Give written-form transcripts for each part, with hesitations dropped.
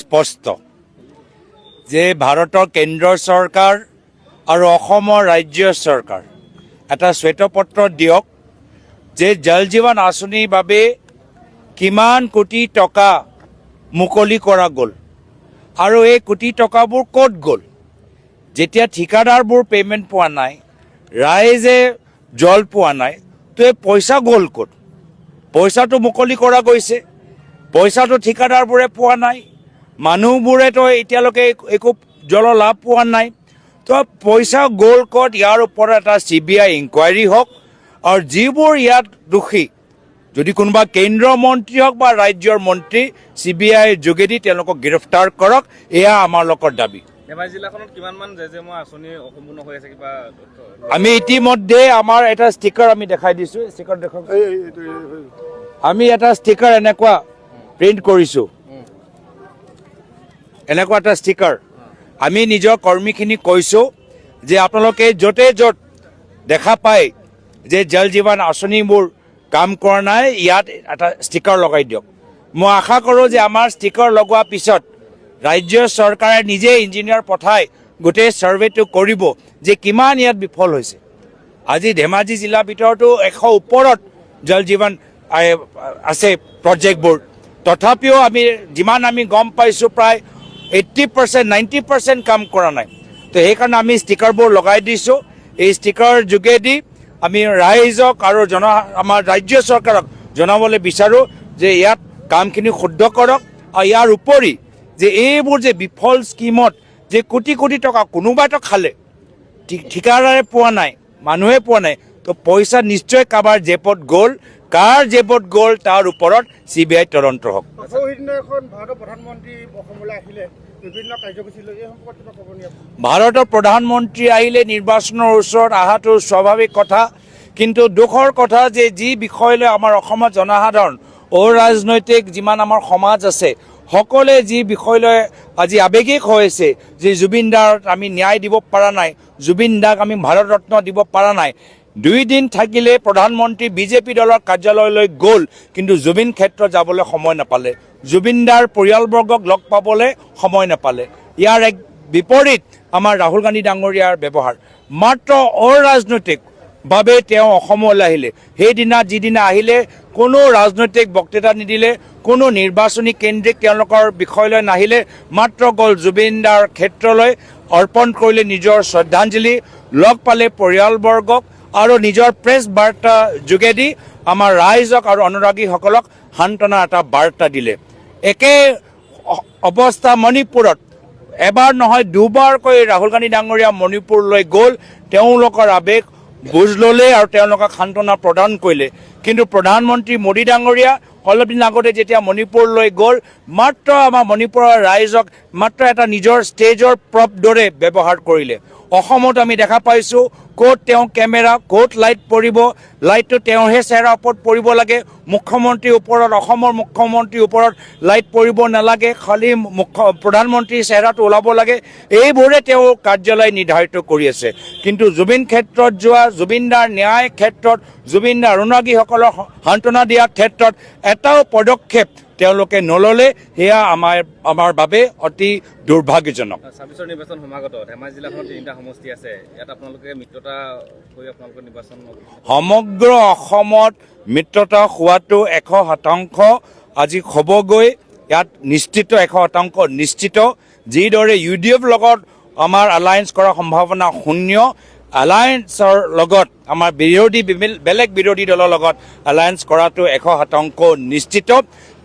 স্পষ্ট যে ভাৰতৰ কেন্দ্ৰ চৰকাৰ আৰু অসমৰ ৰাজ্য চৰকাৰ এটা শ্বেতপত্ৰ দিয়ক যে জল জীৱন আঁচনিৰ বাবে কিমান কোটি টকা মুকলি কৰা গ'ল আৰু এই কোটি টকাবোৰ ক'ত গ'ল। যেতিয়া ঠিকাদাৰবোৰ পে'মেণ্ট পোৱা নাই, ৰাইজে জল পোৱা নাই, তো এই পইচা গ'ল ক'ত? পইচাটো মুকলি কৰা গৈছে, পইচাটো ঠিকাদাৰবোৰে পোৱা নাই, মানুহবোৰেতো এতিয়ালৈকে একো জলৰ লাভ পোৱা নাই। তো পইচা গ'ল ক'ত? ইয়াৰ ওপৰত এটা CBI ইনকুৱাৰী হওক আৰু যিবোৰ ইয়াত দোষী, যদি কোনোবা কেন্দ্ৰীয় মন্ত্ৰী হওক বা ৰাজ্যৰ মন্ত্ৰী, CBI যোগেদি তেওঁলোকক গ্ৰেপ্তাৰ কৰক। এয়া আমাৰ লোকৰ দাবী। ধেমাজি জিলাখনত কিমানমান জেজেমা আঁচনি অসম্পূৰ্ণ হৈ আছে কিবা? আমি ইতিমধ্যে আমাৰ এটা ষ্টিকাৰ আমি দেখাই দিছোঁ, ষ্টিকাৰ দেখক। আমি এটা ষ্টিকাৰ এনেকুৱা প্ৰিণ্ট কৰিছোঁ, এনেকুৱা এটা ষ্টিকাৰ। আমি নিজৰ কৰ্মীখিনিক কৈছোঁ যে আপোনালোকে য'তে য'ত দেখা পায় যে জল জীৱন আঁচনিবোৰ কাম কৰা নাই, ইয়াত এটা ষ্টিকাৰ লগাই দিয়ক। মই আশা কৰোঁ যে আমাৰ ষ্টিকাৰ লগোৱাৰ পিছত ৰাজ্য চৰকাৰে নিজে ইঞ্জিনিয়াৰ পঠাই গোটেই ছাৰ্ভেটো কৰিব যে কিমান ইয়াত বিফল হৈছে। আজি ধেমাজি জিলাৰ ভিতৰতো 100 ওপৰত জল জীৱন আছে প্ৰজেক্টবোৰ, তথাপিও যিমান আমি গম পাইছোঁ প্ৰায় 80% 90% কাম কৰা নাই। তো সেইকাৰণে আমি ষ্টিকাৰবোৰ লগাই দিছোঁ। এই ষ্টিকাৰৰ যোগেদি আমি ৰাইজক আৰু আমাৰ ৰাজ্য চৰকাৰক জনাবলৈ বিচাৰোঁ যে ইয়াত কামখিনি শুদ্ধ কৰক। আৰু ইয়াৰ উপৰি যে এইবোৰ যে বিফল স্কিমত যে কোটি কোটি টকা কোনোবাইতো খালে, ঠিকাদাৰে পোৱা নাই, মানুহে পোৱা নাই, তো পইচা নিশ্চয় কাৰোবাৰ জেপত গ'ল। কাৰ জেপত গ'ল তাৰ ওপৰত CBI তদন্ত হওক। ভাৰতৰ প্ৰধানমন্ত্ৰী আহিলে নিৰ্বাচনৰ ওচৰত অহাটো স্বাভাৱিক কথা, কিন্তু দুখৰ কথা যে যি বিষয় লৈ আমাৰ অসমৰ জনসাধাৰণ অৰাজনৈতিক যিমান আমাৰ সমাজ আছে, সকলোৱে যি বিষয় লৈ আজি আৱেগিক হৈছে যে জুবিন দাক আমি ন্যায় দিব পৰা নাই, জুবিন দাক আমি ভাৰত ৰত্ন দিব পৰা নাই। 2 দিন থাকিলে প্ৰধানমন্ত্ৰী BJP দলৰ কাৰ্যালয়লৈ গ'ল, কিন্তু জুবিন ক্ষেত্ৰত যাবলৈ সময় নাপালে, জুবিন দাৰ পৰিয়ালবৰ্গক লগ পাবলৈ সময় নাপালে। ইয়াৰ এক বিপৰীত আমাৰ ৰাহুল গান্ধী ডাঙৰীয়াৰ ব্যৱহাৰ। মাত্ৰ অৰাজনৈতিকভাৱে তেওঁ অসমলৈ আহিলে, সেইদিনা যিদিনা আহিলে কোনো ৰাজনৈতিক বক্তৃতা নিদিলে, কোনো নিৰ্বাচনী কেন্দ্ৰিক তেওঁলোকৰ বিষয়লৈ নাহিলে, মাত্ৰ গ'ল জুবিন দাৰ ক্ষেত্ৰলৈ, অৰ্পণ কৰিলে নিজৰ শ্ৰদ্ধাঞ্জলি, লগ পালে পৰিয়ালবৰ্গক আৰু নিজৰ প্ৰেছ বাৰ্তা যোগেদি আমাৰ ৰাইজক আৰু অনুৰাগীসকলক সান্তনা এটা বাৰ্তা দিলে। একে অৱস্থা মণিপুৰত এবাৰ নহয় দুবাৰকৈ ৰাহুল গান্ধী ডাঙৰীয়া মণিপুৰলৈ গ'ল, তেওঁলোকৰ আৱেগ বুজ ল'লে আৰু তেওঁলোকক সান্তনা প্ৰদান কৰিলে। কিন্তু প্ৰধানমন্ত্ৰী মোদী ডাঙৰীয়া অলপ দিন আগতে যেতিয়া মণিপুৰলৈ গ'ল, মাত্ৰ আমাৰ মণিপুৰৰ ৰাইজক মাত্ৰ এটা নিজৰ ষ্টেজৰ প্ৰপ দৰে ব্যৱহাৰ কৰিলে। অসমত আমি দেখা পাইছোঁ ক'ত তেওঁ কেমেৰা, ক'ত লাইট পৰিব, লাইটটো তেওঁৰহে চেহেৰাৰ ওপৰত পৰিব লাগে, মুখ্যমন্ত্ৰীৰ ওপৰত, অসমৰ মুখ্যমন্ত্ৰীৰ ওপৰত লাইট পৰিব নালাগে, খালী প্ৰধানমন্ত্ৰীৰ চেহেৰাটো ওলাব লাগে। এইবোৰে তেওঁ কাৰ্যালয় নিৰ্ধাৰিত কৰি আছে। কিন্তু জুবিন ক্ষেত্ৰত যোৱা, জুবিন দাৰ ন্যায় ক্ষেত্ৰত, জুবিন দাৰ অনুৰাগীসকলক সান্তনা দিয়াৰ ক্ষেত্ৰত এটাও পদক্ষেপ তেওঁলোকে নল'লে, সেয়া আমাৰ বাবে অতি দুৰ্ভাগ্যজনক। 26 নিৰ্বাচন সমাগত ধেমাজি জিলাখনত 3টা সমষ্টি আছে, ইয়াত আপোনালোকে মিত্ৰতা কৰি আপোনালোকৰ নিৰ্বাচন সমগ্ৰ অসমত মিত্ৰতা হোৱাটো 100% আজি হ'বগৈ। ইয়াত নিশ্চিত 100% নিশ্চিত। যিদৰে UDF লগত আমাৰ এলায়েন্স কৰাৰ সম্ভাৱনা শূন্য, এলায়েন্সৰ লগত আমাৰ বেলেগ বিৰোধী দলৰ লগত এলায়েন্স কৰাটো 100% নিশ্চিত।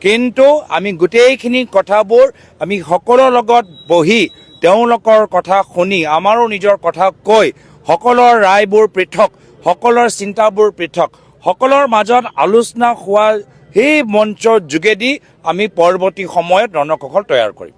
কিন্তু আমি গোটেইখিনি কথাবোৰ আমি সকলোৰ লগত বহি তেওঁলোকৰ কথা শুনি, আমাৰো নিজৰ কথা কৈ, সকলোৰ ৰায়বোৰ পৃথক, সকলোৰ চিন্তাবোৰ পৃথক, সকলোৰ মাজত আলোচনা হোৱা সেই মঞ্চৰ যোগেদি আমি পৰৱৰ্তী সময়ত ৰণকৌশল তৈয়াৰ কৰিম।